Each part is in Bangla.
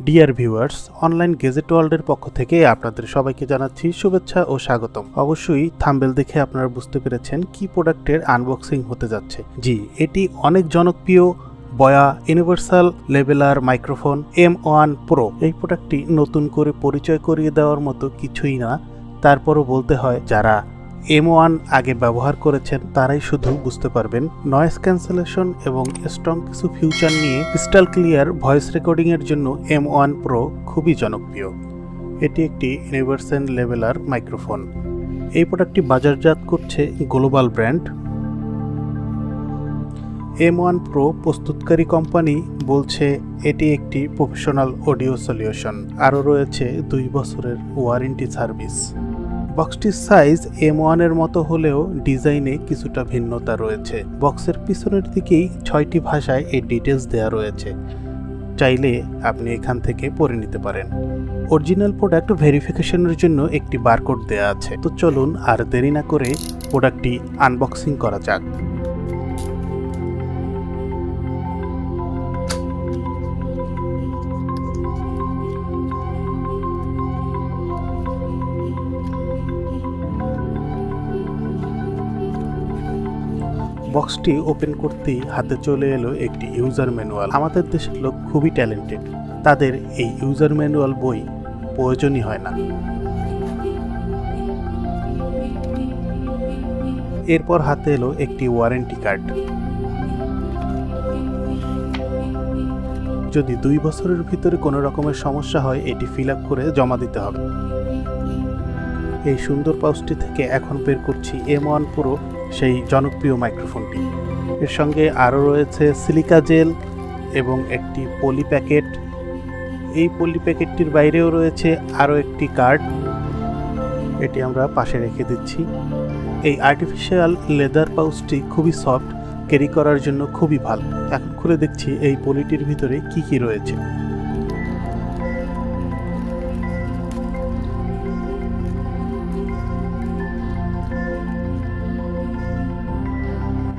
ডিয়ার ভিউয়ার্স, অনলাইন গেজেট ওয়ার্ল্ডের পক্ষ থেকে আপনাদের সবাইকে জানাচ্ছি শুভেচ্ছা ও স্বাগতম। অবশ্যই থাম্বনেল দেখে আপনারা বুঝতে পেরেছেন কি প্রোডাক্টের আনবক্সিং হতে যাচ্ছে। জি, এটি অনেক জনপ্রিয় বয়া universal leveller microphone M1 Pro। এই প্রোডাক্টটি নতুন করে পরিচয় করিয়ে দেওয়ার মতো কিছুই না, তারপরও বলতে হয় যারা M1 আগে ব্যবহার করেছেন তারাই শুধু বুঝতে পারবেন। নয়েজ ক্যান্সেলেশন এবং স্ট্রং কিছু ফিউচার নিয়ে ক্রিস্টাল ক্লিয়ার ভয়েস রেকর্ডিং এর জন্য M1 Pro খুবই জনপ্রিয়। এটি একটি ইউনিভার্সাল লেভেলার মাইক্রোফোন। এই প্রোডাক্টটি বাজারজাত করছে গ্লোবাল ব্র্যান্ড। M1 Pro প্রস্তুতকারী কোম্পানি বলছে এটি একটি প্রফেশনাল অডিও সলিউশন। আরও রয়েছে 2 বছরের ওয়ারেন্টি সার্ভিস। বক্সটির সাইজ M1 এর মতো হলেও ডিজাইনে কিছুটা ভিন্নতা রয়েছে। বক্সের পিছনের দিকেই 6টি ভাষায় এই ডিটেলস দেওয়া রয়েছে, চাইলে আপনি এখান থেকে পড়ে নিতে পারেন। অরিজিনাল প্রোডাক্ট ভেরিফিকেশনের জন্য একটি বারকোড দেওয়া আছে। তো চলুন আর দেরি না করে প্রোডাক্টটি আনবক্সিং করা যাক। বক্সটি ওপেন করতেই হাতে চলে এলো একটি ইউজার ম্যানুয়াল। আমাদের দেশের লোক খুবই ট্যালেন্টেড, তাদের এই ইউজার ম্যানুয়াল বই প্রয়োজনই হয় না। এরপর হাতে এলো একটি ওয়ারেন্টি কার্ড। যদি 2 বছরের ভিতরে কোনো রকমের সমস্যা হয় এটি ফিল আপ করে জমা দিতে হবে। এই সুন্দর পাউচটি থেকে এখন বের করছি M1 Pro, সেই জনপ্রিয় মাইক্রোফোনটি। এর সঙ্গে আরও রয়েছে সিলিকা জেল এবং একটি পলি প্যাকেট। এই পলি প্যাকেটটির বাইরেও রয়েছে আরও একটি কার্ড, এটি আমরা পাশে রেখে দিচ্ছি। এই আর্টিফিশিয়াল লেদার পাউচটি খুবই সফট, ক্যারি করার জন্য খুবই ভালো। এখন খুলে দেখছি এই পলিটির ভিতরে কি কি রয়েছে।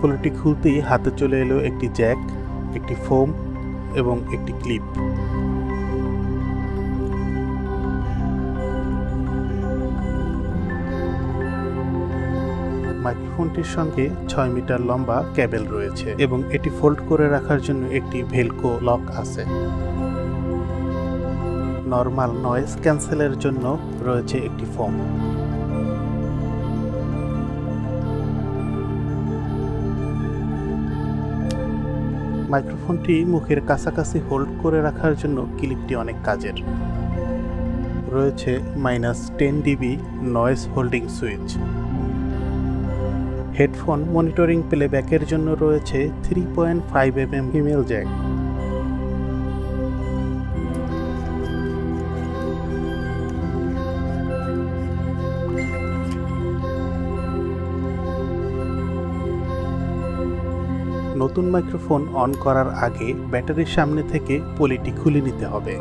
পলিটি খুলতেই হাতে চলে এলো একটি জ্যাক, একটি ফোম এবং একটি ক্লিপ। মাইক্রোফোনটির সঙ্গে 6 মিটার লম্বা কেবল রয়েছে এবং এটি ফোল্ড করে রাখার জন্য একটি ভেলকো লক আছে। নরমাল নয়েজ ক্যান্সেলের জন্য রয়েছে একটি ফোম। মাইক্রোফোনটি মুখের কাছাকাছি হোল্ড করে রাখার জন্য ক্লিপটি অনেক কাজের। রয়েছে -10 dB noise holding switch. Headphone monitoring প্লেব্যাকের জন্য রয়েছে 3.5 mm ফিমেল জ্যাক। নতুন মাইক্রোফোন অন করার আগে ব্যাটারির সামনে থেকে পলিটি খুলে নিতে হবে।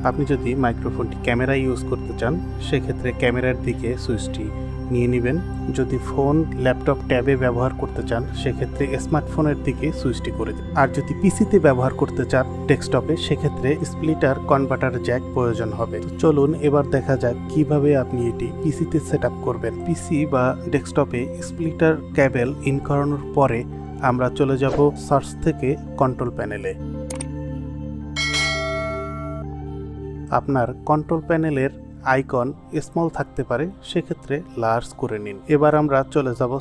আপনি যদি মাইক্রোফোনটি ক্যামেরা ইউজ করতে চান সেক্ষেত্রে ক্যামেরার দিকে সুইচটি নিয়ে নেবেন। যদি ফোন, ল্যাপটপ, ট্যাবে ব্যবহার করতে চান সেক্ষেত্রে স্মার্টফোনের দিকে সুইচটি করে দিন। আর যদি পিসিতে ব্যবহার করতে চান ডেস্কটপে, সেক্ষেত্রে স্প্লিটার কনভার্টার জ্যাক প্রয়োজন হবে। তো চলুন এবার দেখা যাক কিভাবে আপনি এটি পিসিতে সেট আপ করবেন। পিসি বা ডেস্কটপে স্প্লিটার কেবল ইন করানোর পরে আমরা চলে যাব সার্চ থেকে কন্ট্রোল প্যানেলে। আপনার কন্ট্রোল প্যানেলের আইকন স্মল থাকতে পারে, সেক্ষেত্রে লার্জ করে নিন। এবার আমরা চলে যাব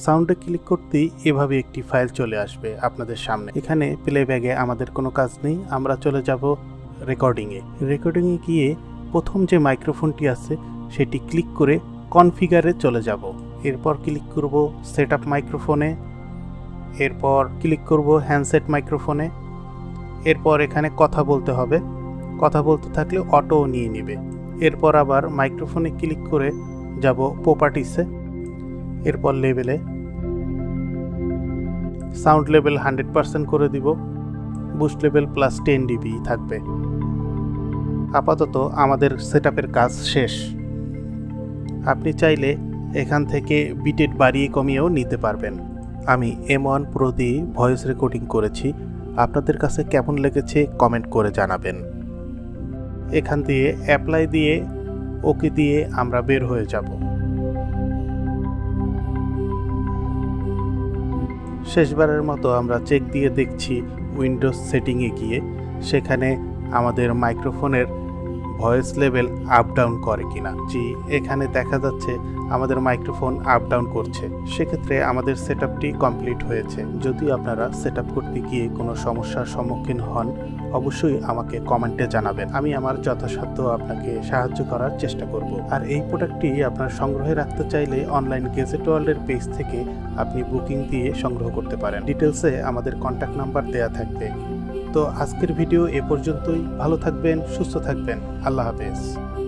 সাউন্ডে ক্লিক করতেই এভাবে একটি ফাইল চলে আসবে আপনাদের সামনে। এখানে প্লেব্যাগে আমাদের কোনো কাজ নেই, আমরা চলে যাব রেকর্ডিংয়ে গিয়ে প্রথম যে মাইক্রোফোনটি আছে সেটি ক্লিক করে কনফিগারে চলে যাব। এরপর ক্লিক করব সেট আপ মাইক্রোফোনে, এরপর ক্লিক করব হ্যান্ডসেট মাইক্রোফোনে। এরপর এখানে কথা বলতে হবে, কথা বলতে থাকলে অটো নিয়ে নেবে। এরপর আবার মাইক্রোফোনে ক্লিক করে যাব প্রপার্টিসে, এরপর লেভেলে, সাউন্ড লেভেল 100% করে দিব, বুস্ট লেভেল প্লাস 10 dB থাকবে। আপাতত আমাদের সেটআপের কাজ শেষ। আপনি চাইলে এখান থেকে বিটেড বাড়িয়ে কমিয়েও নিতে পারবেন। আমি M1 Pro দিয়ে ভয়েস রেকর্ডিং করেছি, আপনাদের কাছে কেমন লেগেছে কমেন্ট করে জানাবেন। এখান দিয়ে অ্যাপ্লাই দিয়ে ওকে দিয়ে আমরা বের হয়ে যাব। শেষবারের মতো আমরা চেক দিয়ে দেখছি উইন্ডোজ সেটিংয়ে গিয়ে, সেখানে আমাদের মাইক্রোফোনের ভয়েস লেভেল আপ ডাউন করে কিনা। জি, এখানে দেখা যাচ্ছে আমাদের মাইক্রোফোন আপ ডাউন করছে, সেক্ষেত্রে আমাদের সেটআপটি কমপ্লিট হয়েছে। যদি আপনারা সেটআপ করতে গিয়ে কোনো সমস্যার সম্মুখীন হন, অবশ্যই আমাকে কমেন্টে জানাবেন, আমি আমার যথাসাধ্য আপনাকে সাহায্য করার চেষ্টা করব। আর এই প্রোডাক্টটি আপনার সংগ্রহে রাখতে চাইলে অনলাইন গেজেট ওয়ার্ল্ডের পেজ থেকে আপনি বুকিং দিয়ে সংগ্রহ করতে পারেন। ডিটেলসে আমাদের কন্ট্যাক্ট নাম্বার দেয়া থাকবে। তো আজকের ভিডিও এ পর্যন্তই। ভালো থাকবেন, সুস্থ থাকবেন, আল্লাহ হাফেজ।